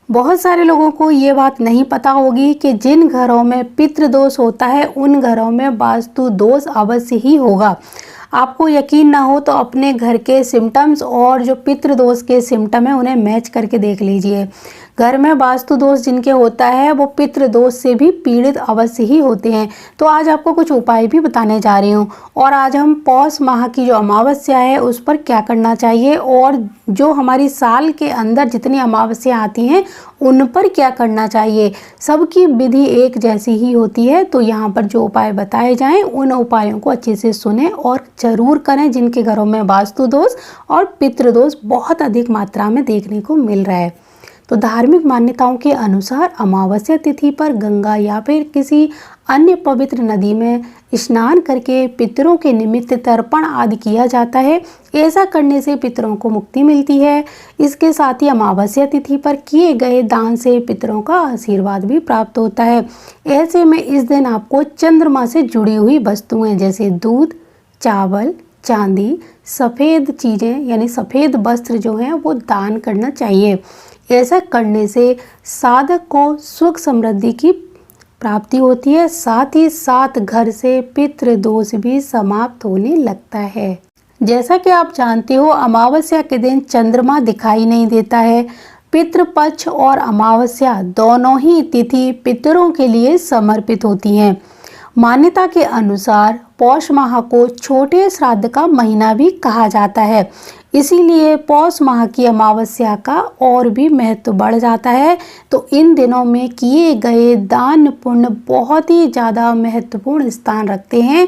बहुत सारे लोगों को ये बात नहीं पता होगी कि जिन घरों में पितृदोष होता है उन घरों में वास्तु दोष अवश्य ही होगा। आपको यकीन ना हो तो अपने घर के सिम्टम्स और जो पितृदोष के सिम्टम है उन्हें मैच करके देख लीजिए। घर में वास्तु दोष जिनके होता है वो पितृदोष से भी पीड़ित अवश्य ही होते हैं। तो आज आपको कुछ उपाय भी बताने जा रही हूँ। और आज हम पौष माह की जो अमावस्या है उस पर क्या करना चाहिए और जो हमारी साल के अंदर जितनी अमावस्या आती हैं उन पर क्या करना चाहिए। सबकी विधि एक जैसी ही होती है। तो यहाँ पर जो उपाय बताए जाएं उन उपायों को अच्छे से सुने और ज़रूर करें जिनके घरों में वास्तु दोष और पितृदोष बहुत अधिक मात्रा में देखने को मिल रहा है। तो धार्मिक मान्यताओं के अनुसार अमावस्या तिथि पर गंगा या फिर किसी अन्य पवित्र नदी में स्नान करके पितरों के निमित्त तर्पण आदि किया जाता है। ऐसा करने से पितरों को मुक्ति मिलती है। इसके साथ ही अमावस्या तिथि पर किए गए दान से पितरों का आशीर्वाद भी प्राप्त होता है। ऐसे में इस दिन आपको चंद्रमा से जुड़ी हुई वस्तुएं जैसे दूध, चावल, चांदी, सफ़ेद चीज़ें यानी सफ़ेद वस्त्र जो हैं वो दान करना चाहिए। ऐसा करने से साधक को सुख समृद्धि की प्राप्ति होती है। साथ ही साथ घर से पितृ दोष भी समाप्त होने लगता है। जैसा कि आप जानते हो अमावस्या के दिन चंद्रमा दिखाई नहीं देता है। पितृपक्ष और अमावस्या दोनों ही तिथि पितरों के लिए समर्पित होती हैं। मान्यता के अनुसार पौष माह को छोटे श्राद्ध का महीना भी कहा जाता है। इसीलिए पौष माह की अमावस्या का और भी महत्व बढ़ जाता है। तो इन दिनों में किए गए दान पुण्य बहुत ही ज़्यादा महत्वपूर्ण स्थान रखते हैं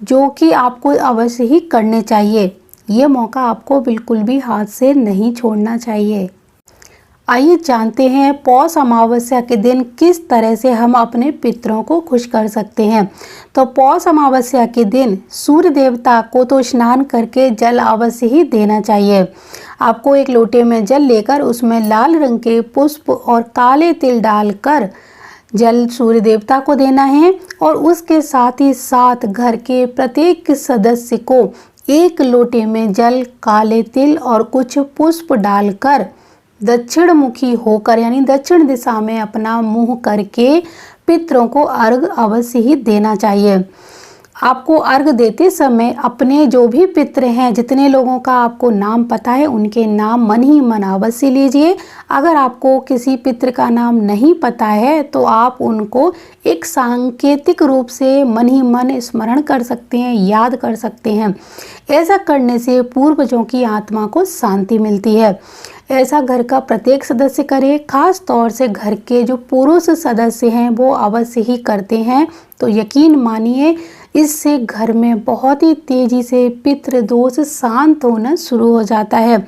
जो कि आपको अवश्य ही करने चाहिए। ये मौका आपको बिल्कुल भी हाथ से नहीं छोड़ना चाहिए। आइए जानते हैं पौष अमावस्या के दिन किस तरह से हम अपने पितरों को खुश कर सकते हैं। तो पौष अमावस्या के दिन सूर्य देवता को तो स्नान करके जल अवश्य ही देना चाहिए। आपको एक लोटे में जल लेकर उसमें लाल रंग के पुष्प और काले तिल डालकर जल सूर्य देवता को देना है। और उसके साथ ही साथ घर के प्रत्येक सदस्य को एक लोटे में जल, काले तिल और कुछ पुष्प डालकर दक्षिण मुखी होकर यानी दक्षिण दिशा में अपना मुंह करके पितरों को अर्घ अवश्य ही देना चाहिए। आपको अर्घ देते समय अपने जो भी पितर हैं, जितने लोगों का आपको नाम पता है उनके नाम मन ही मन अवश्य लीजिए। अगर आपको किसी पितर का नाम नहीं पता है तो आप उनको एक सांकेतिक रूप से मन ही मन स्मरण कर सकते हैं, याद कर सकते हैं। ऐसा करने से पूर्वजों की आत्मा को शांति मिलती है। ऐसा घर का प्रत्येक सदस्य करे। खास तौर से घर के जो पुरुष सदस्य हैं वो अवश्य ही करते हैं। तो यकीन मानिए इससे घर में बहुत ही तेजी से पितृ दोष शांत होना शुरू हो जाता है।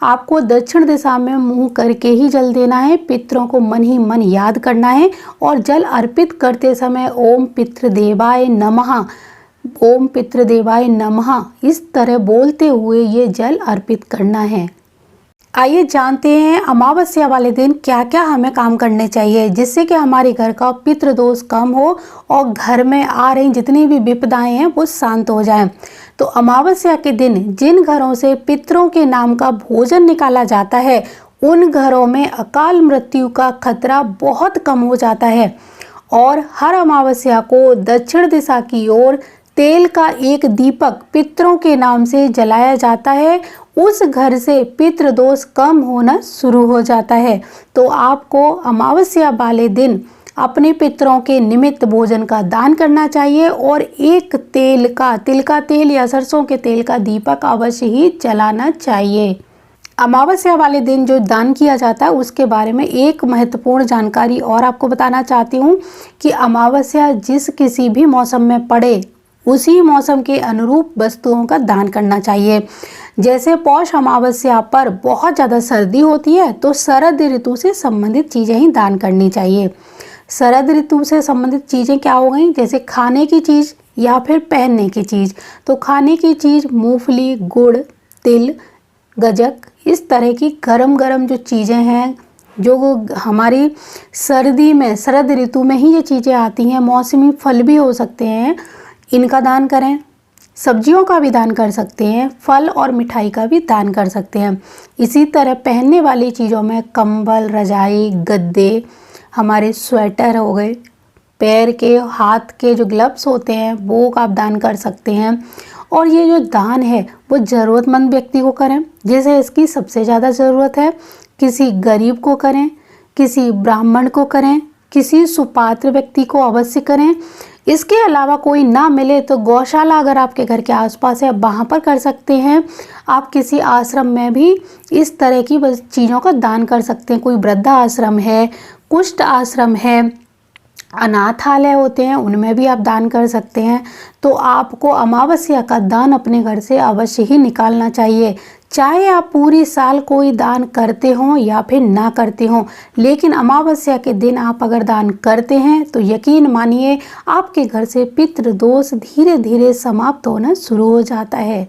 आपको दक्षिण दिशा में मुंह करके ही जल देना है। पितरों को मन ही मन याद करना है और जल अर्पित करते समय ओम पितृदेवाय नमः, ओम पितृदेवाय नमः इस तरह बोलते हुए ये जल अर्पित करना है। आइए जानते हैं अमावस्या वाले दिन क्या क्या हमें काम करने चाहिए जिससे कि हमारे घर का पितृदोष कम हो और घर में आ रही जितनी भी विपदाएं हैं वो शांत हो जाएं। तो अमावस्या के दिन जिन घरों से पितरों के नाम का भोजन निकाला जाता है उन घरों में अकाल मृत्यु का खतरा बहुत कम हो जाता है। और हर अमावस्या को दक्षिण दिशा की ओर तेल का एक दीपक पितरों के नाम से जलाया जाता है। उस घर से पितृ दोष कम होना शुरू हो जाता है। तो आपको अमावस्या वाले दिन अपने पितरों के निमित्त भोजन का दान करना चाहिए और एक तिल का तेल या सरसों के तेल का दीपक अवश्य ही जलाना चाहिए। अमावस्या वाले दिन जो दान किया जाता है उसके बारे में एक महत्वपूर्ण जानकारी और आपको बताना चाहती हूँ कि अमावस्या जिस किसी भी मौसम में पड़े उसी मौसम के अनुरूप वस्तुओं का दान करना चाहिए। जैसे पौष अमावस्या पर बहुत ज़्यादा सर्दी होती है तो शरद ऋतु से संबंधित चीज़ें ही दान करनी चाहिए। शरद ऋतु से संबंधित चीज़ें क्या हो गई, जैसे खाने की चीज़ या फिर पहनने की चीज़। तो खाने की चीज़ मूंगफली, गुड़, तिल, गज्जक इस तरह की गरम गरम जो चीज़ें हैं जो हमारी सर्दी में शरद ऋतु में ही ये चीज़ें आती हैं, मौसमी फल भी हो सकते हैं, इनका दान करें। सब्जियों का भी दान कर सकते हैं, फल और मिठाई का भी दान कर सकते हैं। इसी तरह पहनने वाली चीज़ों में कंबल, रजाई, गद्दे, हमारे स्वेटर हो गए, पैर के, हाथ के जो ग्लव्स होते हैं वो आप दान कर सकते हैं। और ये जो दान है वो ज़रूरतमंद व्यक्ति को करें जिसे इसकी सबसे ज़्यादा ज़रूरत है, किसी गरीब को करें, किसी ब्राह्मण को करें, किसी सुपात्र व्यक्ति को अवश्य करें। इसके अलावा कोई ना मिले तो गौशाला अगर आपके घर के आसपास है वहाँ पर कर सकते हैं। आप किसी आश्रम में भी इस तरह की चीज़ों का दान कर सकते हैं। कोई वृद्धा आश्रम है, कुष्ठ आश्रम है, अनाथालय होते हैं, उनमें भी आप दान कर सकते हैं। तो आपको अमावस्या का दान अपने घर से अवश्य ही निकालना चाहिए। चाहे आप पूरी साल कोई दान करते हों या फिर ना करते हों, लेकिन अमावस्या के दिन आप अगर दान करते हैं तो यकीन मानिए आपके घर से पितृ दोष धीरे धीरे समाप्त होना शुरू हो जाता है।